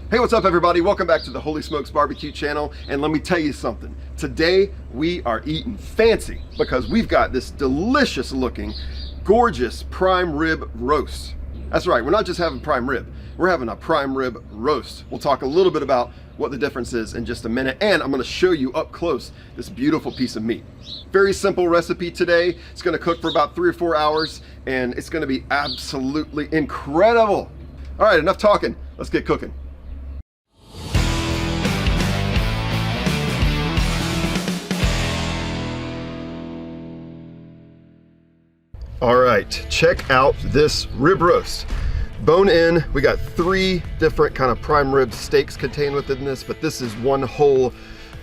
Hey, what's up everybody? Welcome back to the Holy Smokes Barbecue channel, and let me tell you something. Today we are eating fancy because we've got this delicious looking, gorgeous prime rib roast. That's right, we're not just having prime rib, we're having a prime rib roast. We'll talk a little bit about what the difference is in just a minute, and I'm gonna show you up close this beautiful piece of meat. Very simple recipe today. It's gonna cook for about 3 or 4 hours, and it's gonna be absolutely incredible. All right, enough talking, let's get cooking. All right, check out this rib roast. Bone in, we got 3 different kind of prime rib steaks contained within this, but this is one whole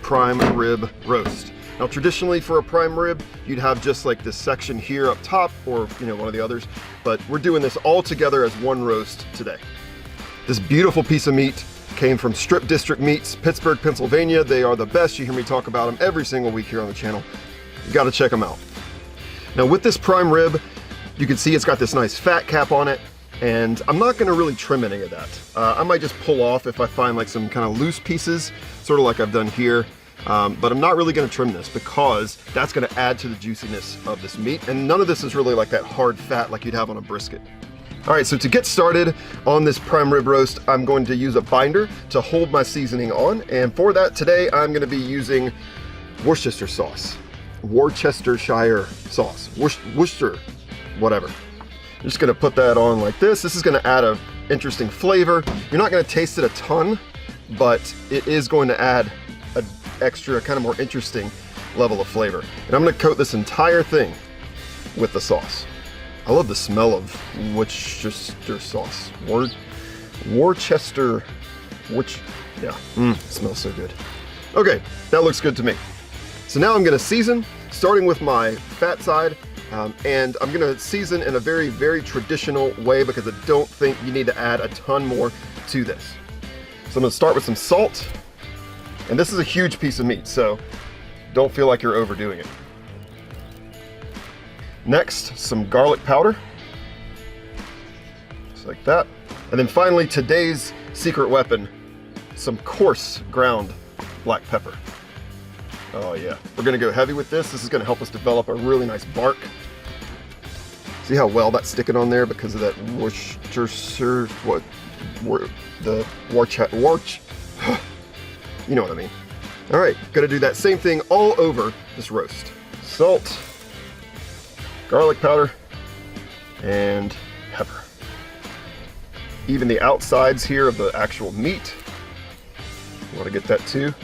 prime rib roast. Now traditionally for a prime rib, you'd have just like this section here up top, or one of the others, but we're doing this all together as one roast today. This beautiful piece of meat came from Strip District Meats, Pittsburgh, Pennsylvania. They are the best. You hear me talk about them every single week here on the channel. You gotta check them out. Now with this prime rib, you can see it's got this nice fat cap on it, and I'm not gonna really trim any of that. I might just pull off if I find like some kind of loose pieces, sort of like I've done here, but I'm not really gonna trim this because that's gonna add to the juiciness of this meat, and none of this is really like that hard fat like you'd have on a brisket. All right, so to get started on this prime rib roast, I'm going to use a binder to hold my seasoning on, and for that today, I'm gonna be using Worcestershire sauce. Worcestershire sauce, Worcester, whatever. I'm just gonna put that on like this. This is gonna add an interesting flavor. You're not gonna taste it a ton, but it is going to add an extra kind of more interesting level of flavor. And I'm gonna coat this entire thing with the sauce. I love the smell of Worcestershire sauce. Worcester, yeah, it smells so good. Okay, that looks good to me. So now I'm gonna season, starting with my fat side, and I'm gonna season in a very, very traditional way because I don't think you need to add a ton more to this. So I'm gonna start with some salt, and this is a huge piece of meat, so don't feel like you're overdoing it. Next, some garlic powder, just like that. And then finally, today's secret weapon, some coarse ground black pepper. Oh yeah, we're gonna go heavy with this. This is gonna help us develop a really nice bark. See how well that's sticking on there because of that Worcestershire, you know what I mean. All right, gonna do that same thing all over this roast. Salt, garlic powder, and pepper. Even the outsides here of the actual meat, you wanna get that too.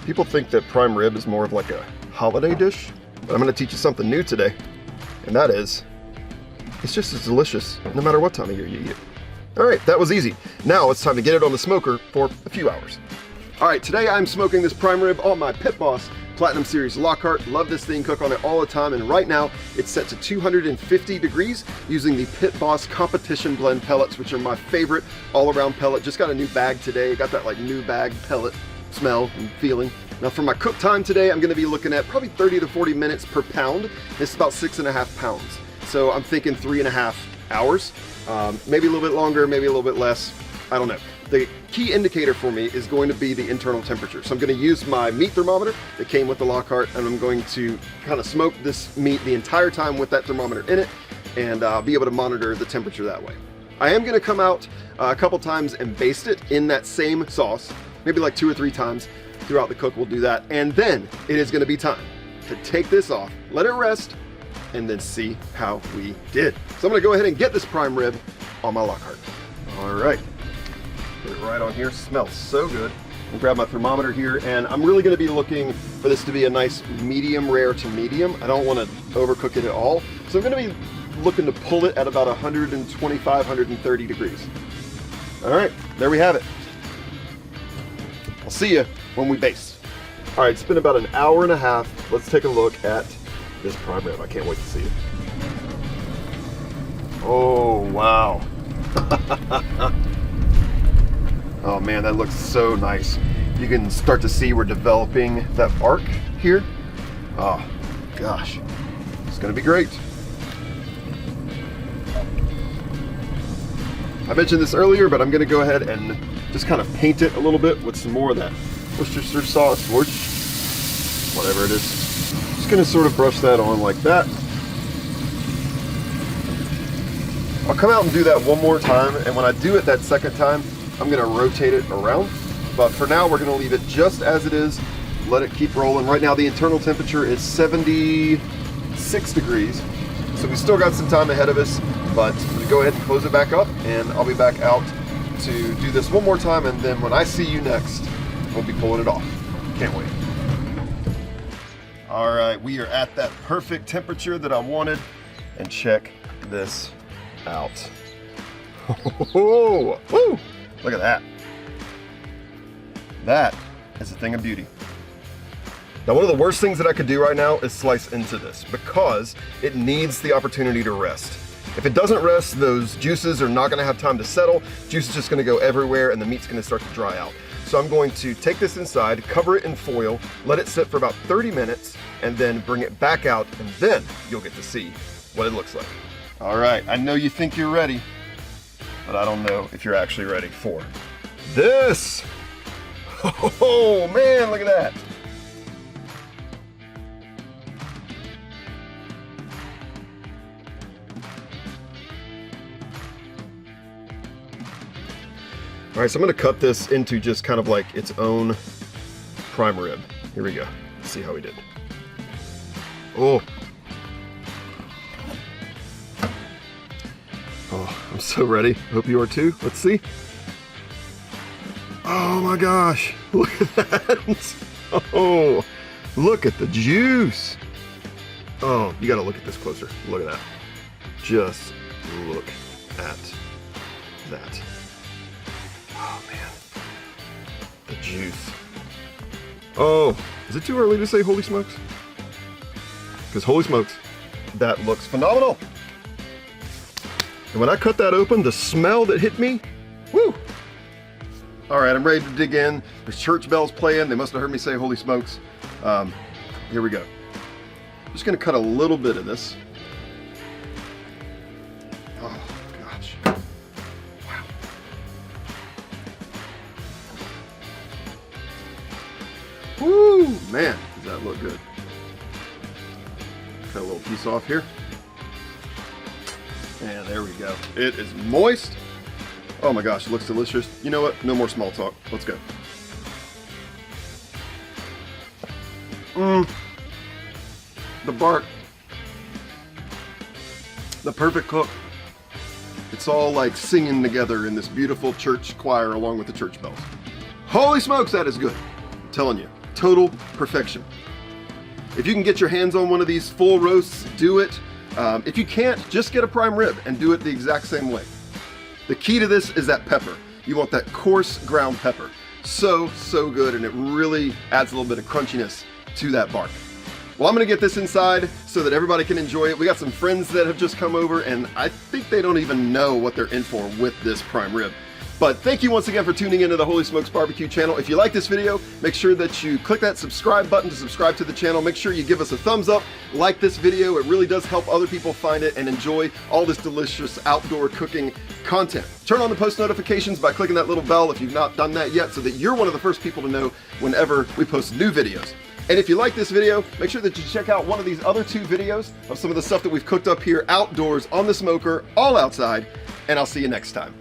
People think that prime rib is more of like a holiday dish, but I'm gonna teach you something new today, and that is, it's just as delicious no matter what time of year you eat it. All right, that was easy. Now it's time to get it on the smoker for a few hours. All right, today I'm smoking this prime rib on my Pit Boss Platinum Series Lockhart. Love this thing, cook on it all the time, and right now it's set to 250 degrees using the Pit Boss Competition Blend pellets, which are my favorite all-around pellet. Just got a new bag today, got that like new bag pellet smell and feeling. Now for my cook time today, I'm gonna be looking at probably 30 to 40 minutes per pound. It's about 6.5 pounds. So I'm thinking 3.5 hours, maybe a little bit longer, maybe a little bit less, I don't know. The key indicator for me is going to be the internal temperature. So I'm gonna use my meat thermometer that came with the Lockhart, and I'm going to kind of smoke this meat the entire time with that thermometer in it, and be able to monitor the temperature that way. I am gonna come out a couple times and baste it in that same sauce, maybe like 2 or 3 times throughout the cook. We'll do that, and then it is gonna be time to take this off, let it rest, and then see how we did. So I'm gonna go ahead and get this prime rib on my Lockhart. All right. Put it right on here, smells so good. I'll grab my thermometer here, and I'm really gonna be looking for this to be a nice medium rare to medium. I don't wanna overcook it at all. So I'm gonna be looking to pull it at about 125, 130 degrees. All right, there we have it. I'll see you when we baste. All right, it's been about an hour and a half. Let's take a look at this prime rib. I can't wait to see it. Oh, wow. Oh man, that looks so nice. You can start to see we're developing that bark here. Oh gosh, it's gonna be great. I mentioned this earlier, but I'm gonna go ahead and just kind of paint it a little bit with some more of that Worcestershire sauce, whatever it is. Just gonna sort of brush that on like that. I'll come out and do that one more time, and when I do it that second time, I'm gonna rotate it around. But for now, we're gonna leave it just as it is, let it keep rolling. Right now, the internal temperature is 76 degrees, so we still got some time ahead of us, but I'm gonna go ahead and close it back up, and I'll be back out to do this one more time, and then when I see you next, we'll be pulling it off. Can't wait. All right, we are at that perfect temperature that I wanted, and check this out. Oh, woo! Look at that. That is a thing of beauty. Now, one of the worst things that I could do right now is slice into this because it needs the opportunity to rest. If it doesn't rest, those juices are not gonna have time to settle. Juice is just gonna go everywhere and the meat's gonna start to dry out. So I'm going to take this inside, cover it in foil, let it sit for about 30 minutes, and then bring it back out, and then you'll get to see what it looks like. All right, I know you think you're ready, but I don't know if you're actually ready for this. Oh man, look at that. All right, so I'm gonna cut this into just kind of like its own prime rib. Here we go. Let's see how we did. Oh. Oh, I'm so ready. Hope you are too. Let's see. Oh my gosh, look at that. Oh, look at the juice. Oh, you gotta look at this closer. Look at that. Just look at that. Oh man, the juice. Oh, is it too early to say holy smokes? Because holy smokes, that looks phenomenal. And when I cut that open, the smell that hit me, woo. All right, I'm ready to dig in. There's church bells playing. They must have heard me say holy smokes. Here we go. I'm just gonna cut a little bit of this. Oh gosh, wow. Woo, man, does that look good. Cut a little piece off here. And there we go. It is moist. Oh my gosh, it looks delicious. You know what? No more small talk. Let's go. The bark. The perfect cook. It's all like singing together in this beautiful church choir along with the church bells. Holy smokes, that is good. I'm telling you, total perfection. If you can get your hands on one of these full roasts, do it. If you can't, just get a prime rib and do it the exact same way. The key to this is that pepper. You want that coarse ground pepper. So good, and it really adds a little bit of crunchiness to that bark. Well, I'm gonna get this inside so that everybody can enjoy it. We got some friends that have just come over, and I think they don't even know what they're in for with this prime rib. But thank you once again for tuning into the Holy Smokes Barbecue channel. If you like this video, make sure that you click that subscribe button to subscribe to the channel. Make sure you give us a thumbs up, like this video. It really does help other people find it and enjoy all this delicious outdoor cooking content. Turn on the post notifications by clicking that little bell if you've not done that yet, so that you're one of the first people to know whenever we post new videos. And if you like this video, make sure that you check out one of these other 2 videos of some of the stuff that we've cooked up here outdoors on the smoker, all outside, and I'll see you next time.